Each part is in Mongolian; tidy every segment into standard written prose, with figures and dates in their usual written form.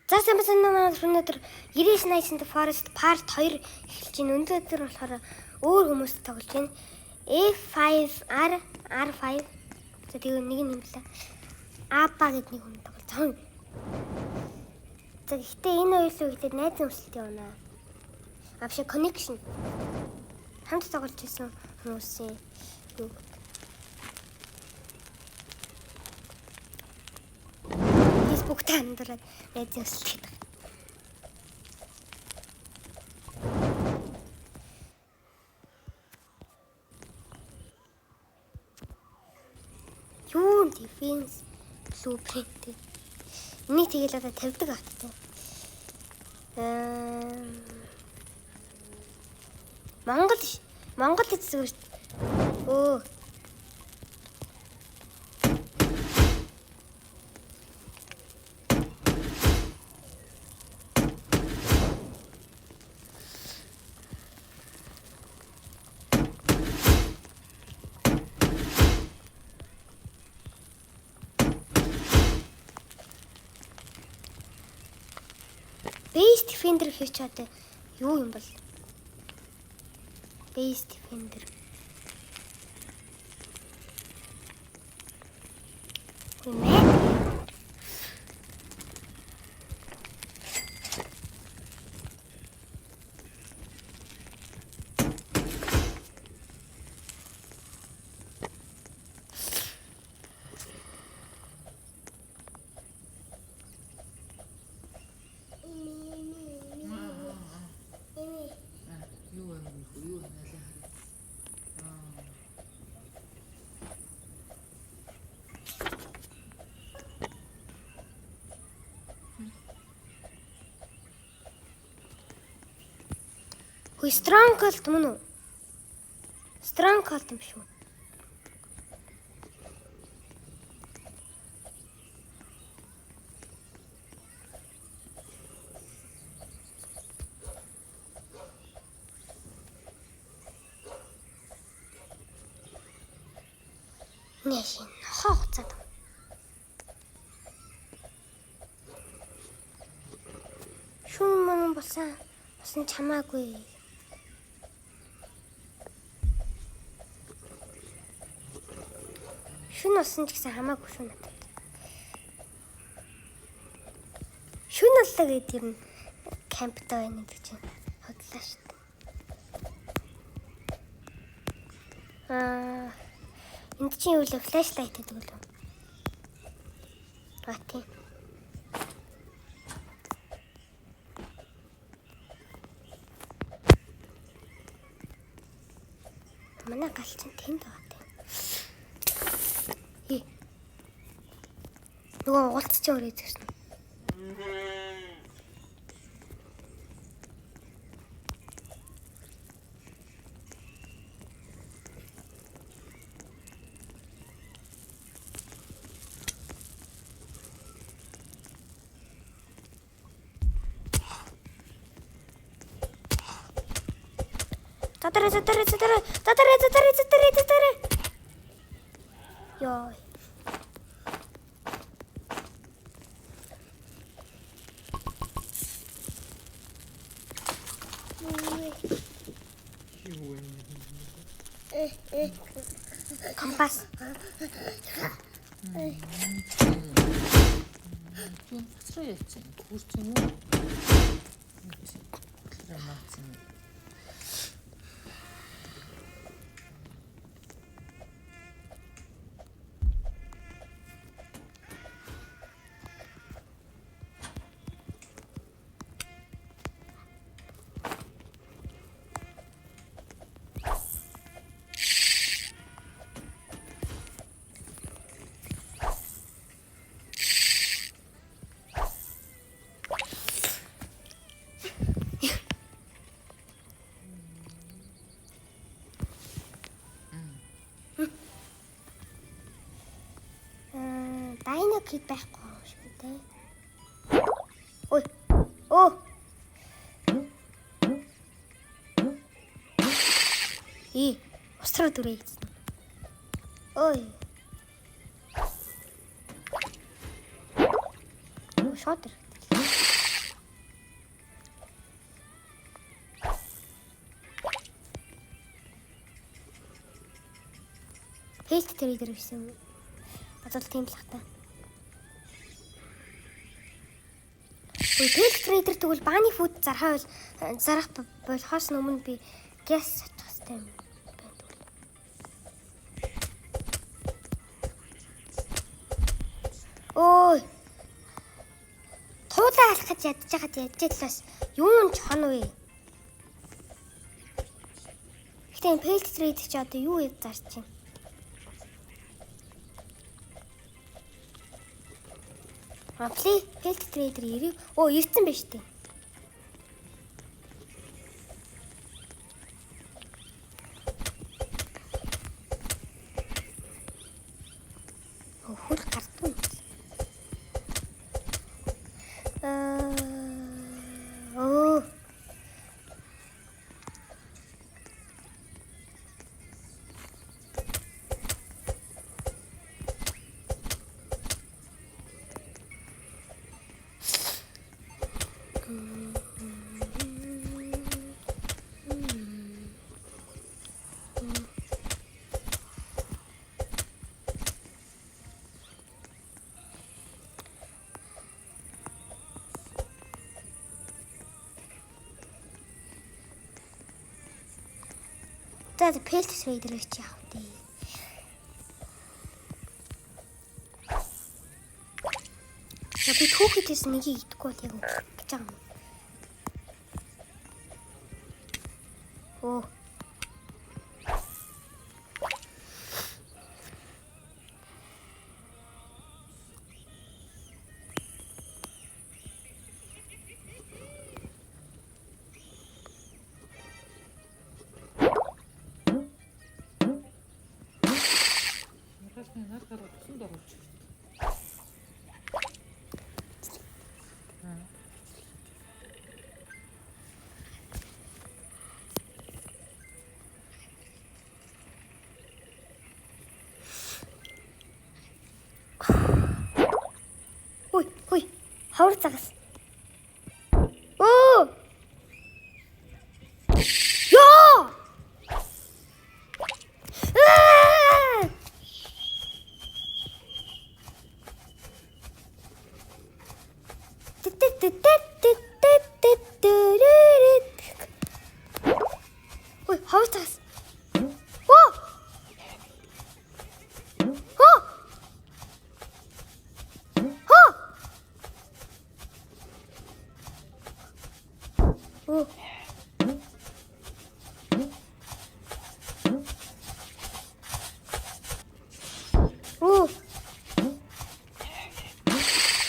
За сайн байна уу өнөөдөр 9980 Forest Part 2 эхэлж байна. Өнөөдөр болохоор өөр хүмүүст тоглож байна. A5R R5 за тэгээ нэг нь хэмлээ. Аба гэдэг нэг хүн тоглож. За гэхдээ энэ хоёулаа ихтэй найз нөхөд явна. Авши connection. Хамт тоглож байсан хүмүүсийн юу Facebook таньдраад найз нөхөд гэдэг. Юу defense blueprint. Энийг тэгэл одоо тавьдаг ахтай. Монгол эзэг шүү дээ. Өө. Base Defender хийж чадаа юу юм бол? Base Defender. Stronghold мөн үү? Stronghold юм шүү. Нэшин хооцоод. Шүн мөн болсон чамаагүй. Шүн болсон ч гэсэн хамаагүй шүү надад. Шүн боллоо гэдэг юм камптай байна гэдэг чинь хотлаа шүү дээ. Энд чинь юу вэ? Флашлайт гэдэг үү? Тийм. Манай гал чинь тэнд байгаа. Нөгөө уулзч өөрөө үзсэн. Затарэ. Йой. Компас. Юу бацраа яачих юм? Хүрч юм уу? Тэр амарсан. Дайнокид байхгүй юм шүү дээ. Ой. Оо. Остроо дүрээ. Ой. Шот. Pest Trader гэсэн. Бодвол тийм л хата. Pest Trader тэгвэл Bunny Food зарах болохоос өмнө би gas очих хэрэгтэй юм. Ой. Туулаа алах гэж ядчихад юун ч хон вэ? Гэтэ Pest Trader ч одоо юу зарч чинь? Pest Trader ирээ. Оо, ирсэн байж тээ. Хөл гардгүй. Оо. За Pest Trader гэж яах вэ? Би түүхийдээс нэгийг идэхгүй бол яг гэж байгаа юм. Оо. Ой, хавар загас. Оо! Ёо! Ой, хавар загас. Оо! Оо.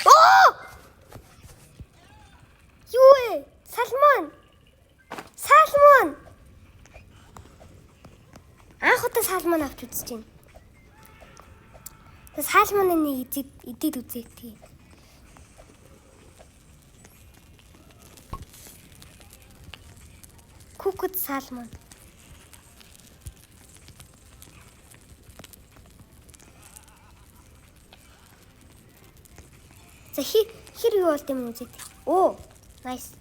Оо. Юу вэ? Салмон. Анх удаа салмон авч үзэж байна. Тэс салмоны нэг идээд үзээ тийм. Cooked salmon. За хэр юу болд юм үзээд. Оо, nice.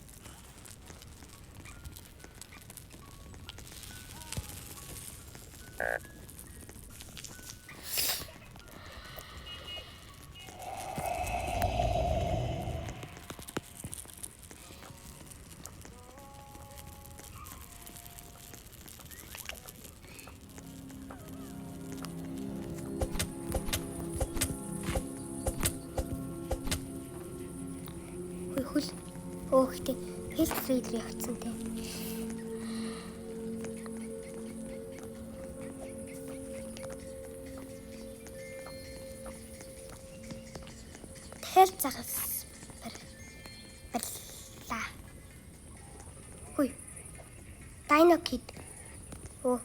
Хөл өөхтэй Pest Trader явцсан те. Тэгэл загас барла. Хүй. Dino Kid. Оо.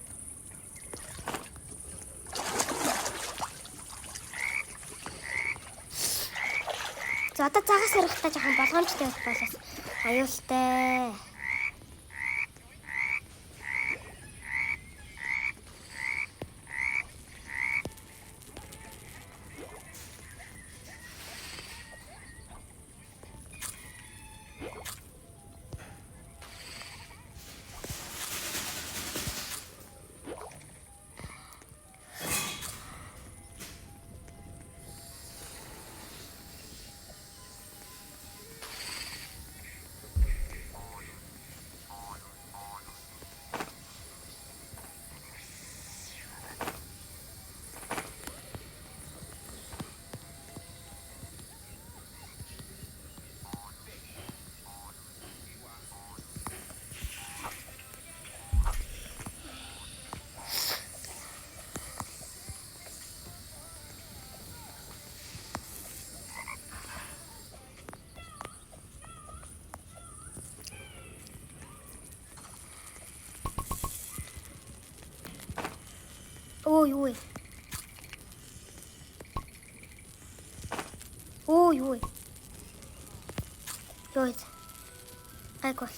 За одоо загас өрөхтэй жоохон болгоомжтой байх болоос аюултай. юу вэ? Оо юу вэ? Юу вэ? Гайг бол.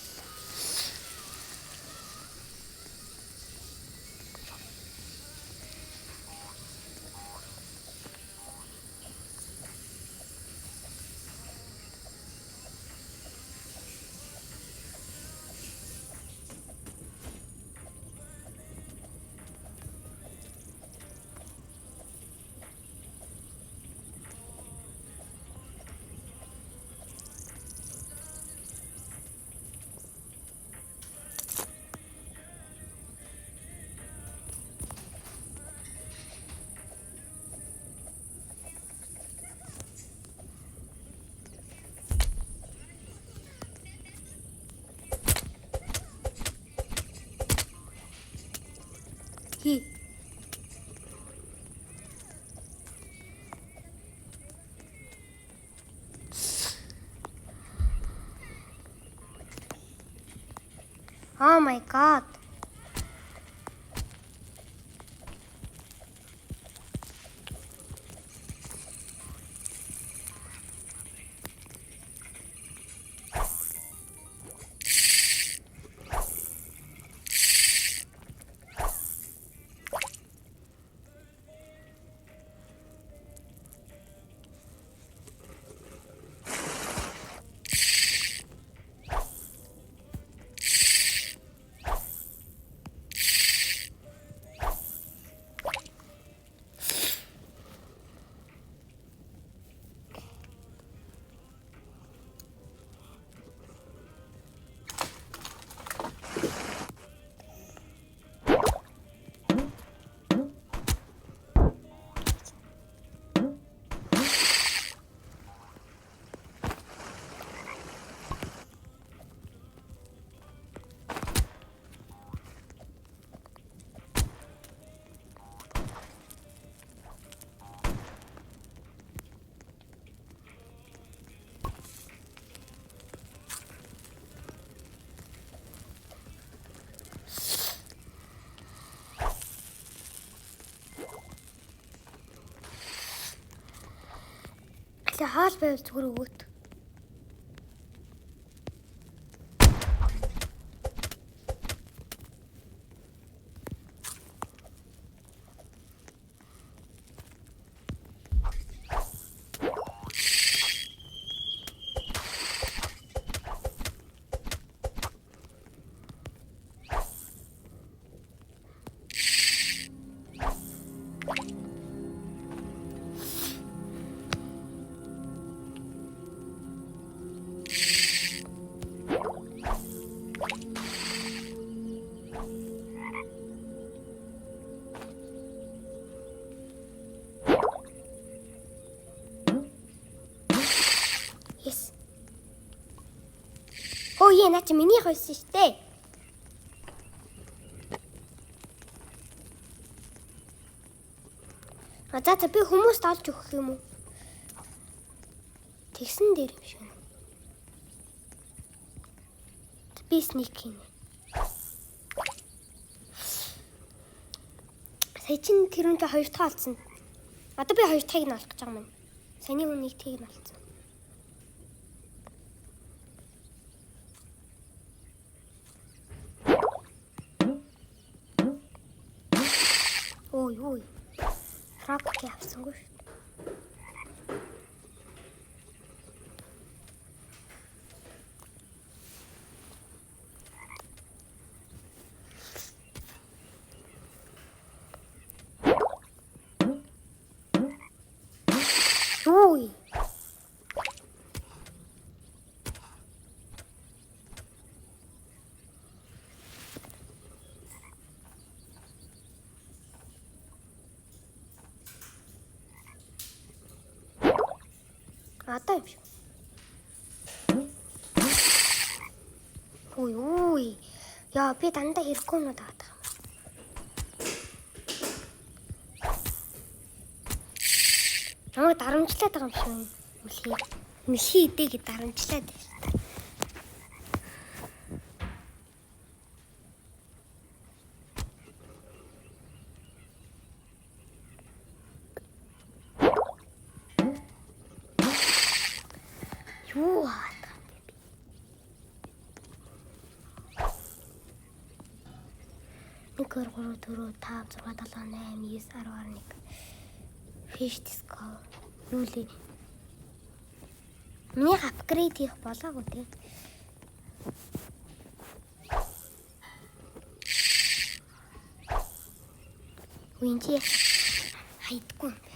Хи. Oh my god. Тэгээ хаал байвал зүгээр өгөөт. Yes. Оо яа наа чи миний хойсон штэ. За би хүмүүст олж өгөх юм уу? Тэгсэн дээр юм шиг. Би сник хийнэ. Сая чин тэрүүнтэй хоёр дахь олцсон. Одоо би хоёр дахьыг нь олох гэж байгаа юм. Саяны хүнийг тийг нь олцсон. Ой ой. Рапки авсангүй шүү. Ой. Одоо юм шиг. Ой ой. Яа би дандаа хэрэггүй юм даа. Намайг дарамжлаад байгаа юм шиг. Мөлхий идээг дарамжлаад байна. Anchor 3 4 5 6 7 8 9 10 11. Fish disco. Юули. Миний апгрейд хийх болоогүй тий. Үинчи хайдгүй.